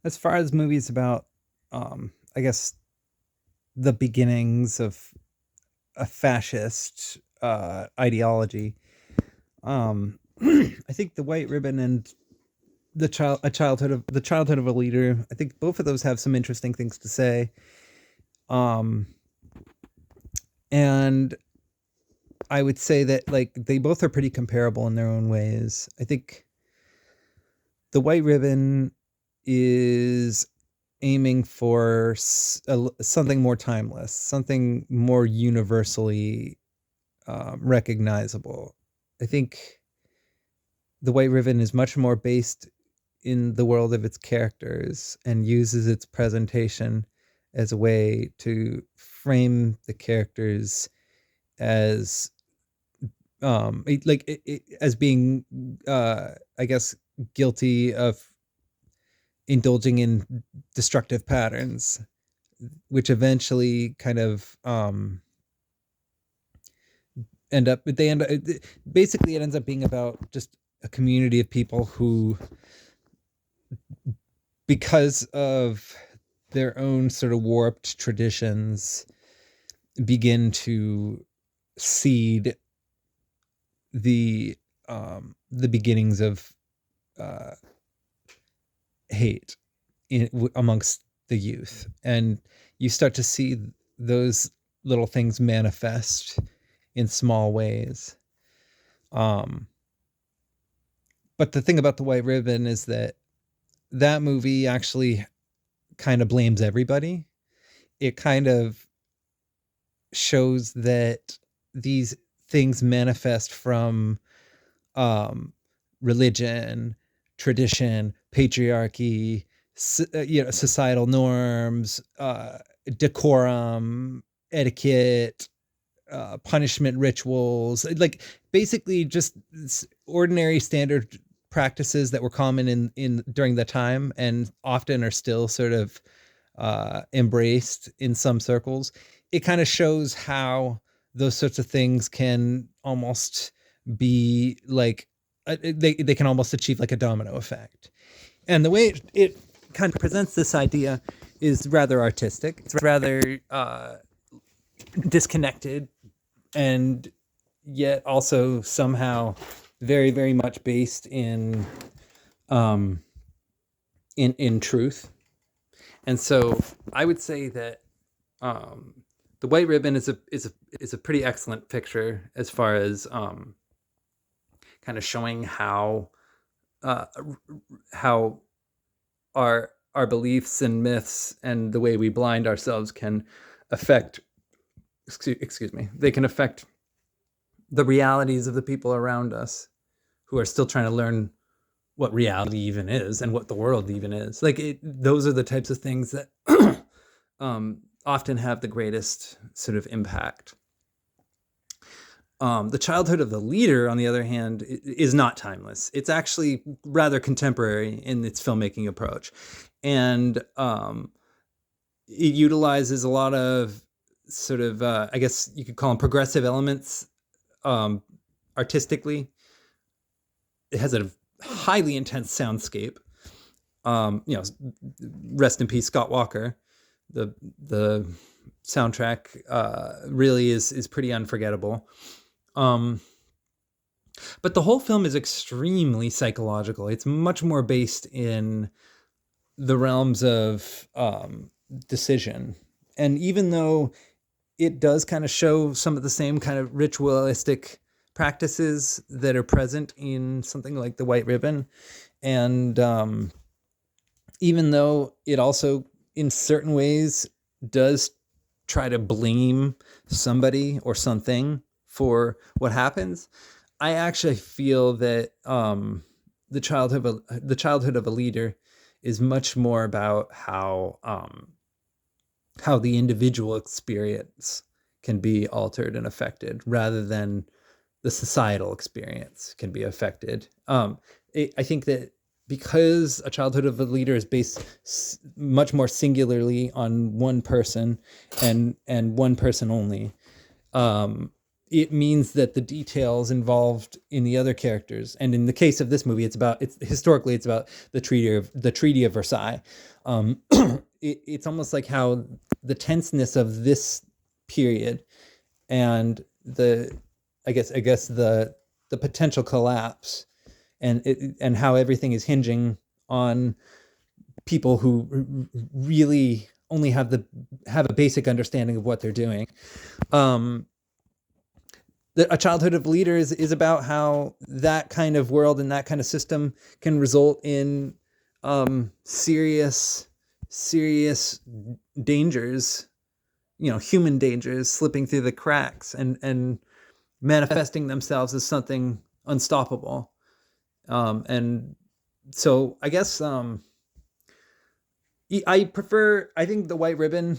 As far as movies about, I guess the beginnings of a fascist ideology, I think The White Ribbon and the childhood of a leader. I think both of those have some interesting things to say. Um, and I would say that like they both are pretty comparable in their own ways. I think The White Ribbon is aiming for something more timeless, something more universally recognizable. I think The White Ribbon is much more based in the world of its characters and uses its presentation as a way to frame the characters as as being I guess guilty of indulging in destructive patterns, which eventually kind of end up basically it ends up being about just a community of people who, because of their own sort of warped traditions, begin to seed the beginnings of uh, hate amongst the youth, and you start to see those little things manifest in small ways. Um, but the thing about The White Ribbon is that that movie actually kind of blames everybody. It kind of shows that these things manifest from um, religion, tradition, patriarchy, societal norms, decorum, etiquette, punishment rituals, like basically just ordinary standard practices that were common in during the time and often are still sort of embraced in some circles. It kind of shows how those sorts of things can almost be like they can almost achieve like a domino effect. And the way it kind of presents this idea is rather artistic. It's rather disconnected and yet also somehow very very much based um in truth. And so I would say that um the White Ribbon is a pretty excellent picture as far as kind of showing uh how our beliefs and myths and the way we blind ourselves can affect, excuse me, they can affect the realities of the people around us who are still trying to learn what reality even is and what the world even is. Like those are the types of things that often have the greatest sort of impact. The childhood of the leader, on the other hand, is not timeless. It's actually rather contemporary in its filmmaking approach, and it utilizes a lot of sort of, I guess you could call them progressive elements um, artistically. It has a highly intense soundscape. You know, rest in peace, Scott Walker. The soundtrack really is pretty unforgettable. Um, but the whole film is extremely psychological. It's much more based in the realms of decision. And even though it does kind of show some of the same kind of ritualistic practices that are present in something like The White Ribbon, and even though it also, in certain ways, does try to blame somebody or something for what happens, I actually feel that the childhood of a leader is much more about how the individual experience can be altered and affected rather than the societal experience can be affected. I think that because A Childhood of a Leader is based much more singularly on one person and one person only, um, it means that the details involved in the other characters, and in the case of this movie, it's historically it's about the Treaty of Versailles. It's almost like how the tenseness of this period and I guess the potential collapse, and how everything is hinging on people who really only have a basic understanding of what they're doing. Um, A Childhood of Leaders is about how that kind of world and that kind of system can result in serious dangers, human dangers slipping through the cracks and manifesting themselves as something unstoppable. And so I guess I think The White Ribbon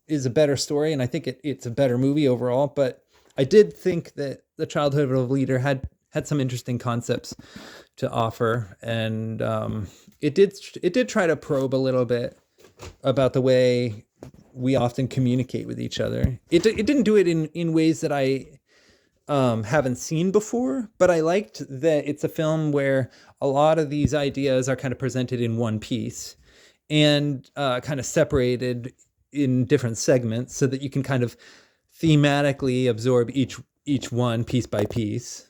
is a better story, and I think it's a better movie overall. But I did think that The Childhood of a Leader had some interesting concepts to offer, and it did try to probe a little bit about the way we often communicate with each other. It didn't do it in ways that I haven't seen before, but I liked that it's a film where a lot of these ideas are kind of presented in one piece, and kind of separated in different segments, so that you can kind of thematically absorb each one piece by piece,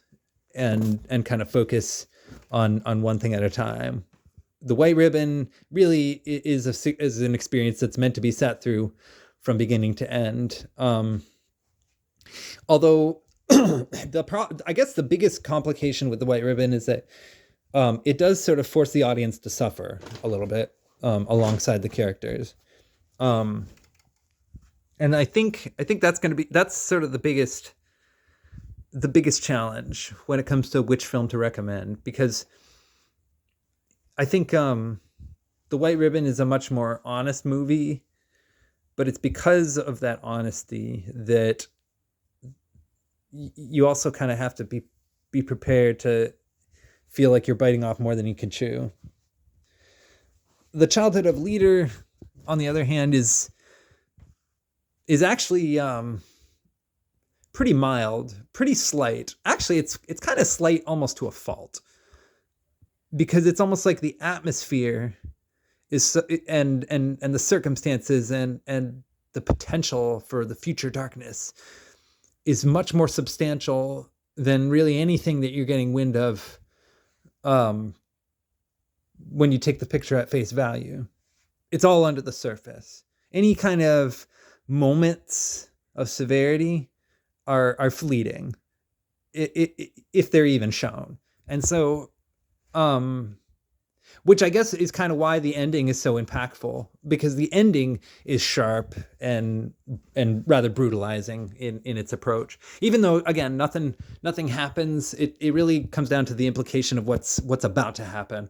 and kind of focus on one thing at a time. The White Ribbon really is an experience that's meant to be sat through from beginning to end. Although I guess the biggest complication with The White Ribbon is that it does sort of force the audience to suffer a little bit alongside the characters. And I think that's sort of the biggest challenge when it comes to which film to recommend, because I think The White Ribbon is a much more honest movie, but it's because of that honesty that you also kind of have to be prepared to feel like you're biting off more than you can chew. The Childhood of Leader, on the other hand, is actually pretty mild, pretty slight. Actually, it's kind of slight almost to a fault, because it's almost like the atmosphere is and the circumstances and the potential for the future darkness is much more substantial than really anything that you're getting wind of when you take the picture at face value. It's all under the surface. Any kind of moments of severity are fleeting, if they're even shown. And so, which I guess is kind of why the ending is so impactful, because the ending is sharp and rather brutalizing in its approach. Even though, again, nothing happens, it really comes down to the implication of what's about to happen.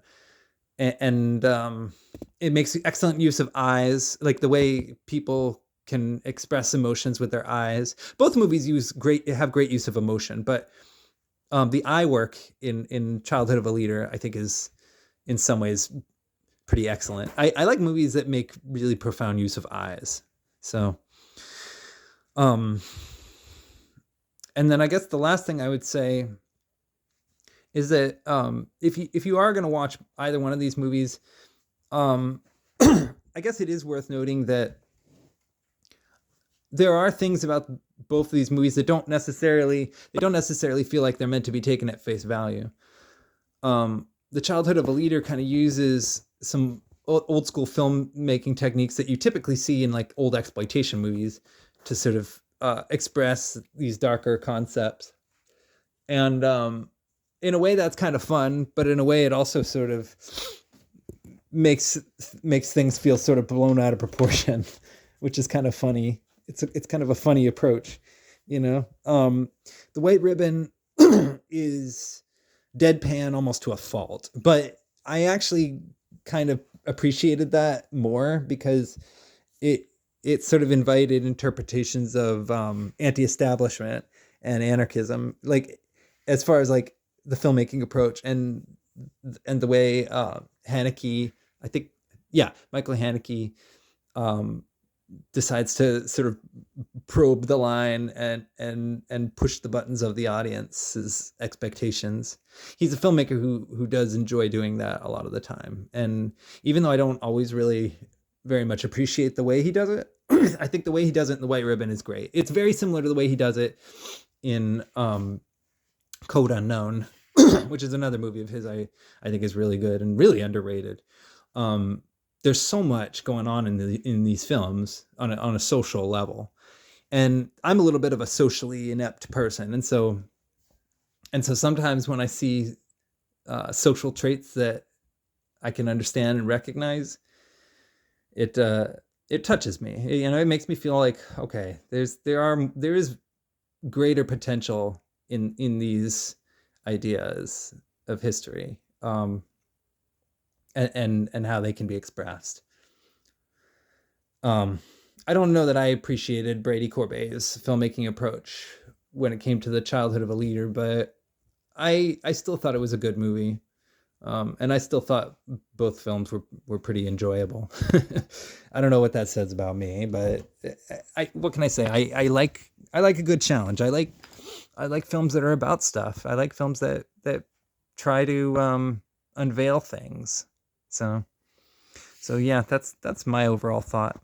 And it makes excellent use of eyes, like the way people can express emotions with their eyes. Both movies have great use of emotion, but the eye work in Childhood of a Leader, I think, is in some ways pretty excellent. I like movies that make really profound use of eyes. So, and then I guess the last thing I would say is that if you are going to watch either one of these movies, I guess it is worth noting that there are things about both of these movies that don't necessarily feel like they're meant to be taken at face value. The Childhood of a Leader kind of uses some old school filmmaking techniques that you typically see in like old exploitation movies to sort of express these darker concepts. And in a way that's kind of fun, but in a way it also sort of makes things feel sort of blown out of proportion, which is kind of funny. It's kind of a funny approach, you know. The White Ribbon is deadpan almost to a fault, but I actually kind of appreciated that more because it sort of invited interpretations of anti-establishment and anarchism, like as far as like the filmmaking approach and the way Haneke, I think, yeah, Michael Haneke decides to sort of probe the line and push the buttons of the audience's expectations. He's a filmmaker who does enjoy doing that a lot of the time. And even though I don't always really very much appreciate the way he does it, I think the way he does it in The White Ribbon is great. It's very similar to the way he does it in Code Unknown, which is another movie of his I think is really good and really underrated. There's so much going on in these films on a social level, and I'm a little bit of a socially inept person, and so sometimes when I see social traits that I can understand and recognize, it touches me. You know, it makes me feel like, okay, there is greater potential in these ideas of history, and how they can be expressed. I don't know that I appreciated Brady Corbet's filmmaking approach when it came to The Childhood of a Leader, but I still thought it was a good movie. And I still thought both films were pretty enjoyable. I don't know what that says about me, but what can I say? I like a good challenge. I like films that are about stuff. I like films that try to unveil things. So yeah, that's my overall thought.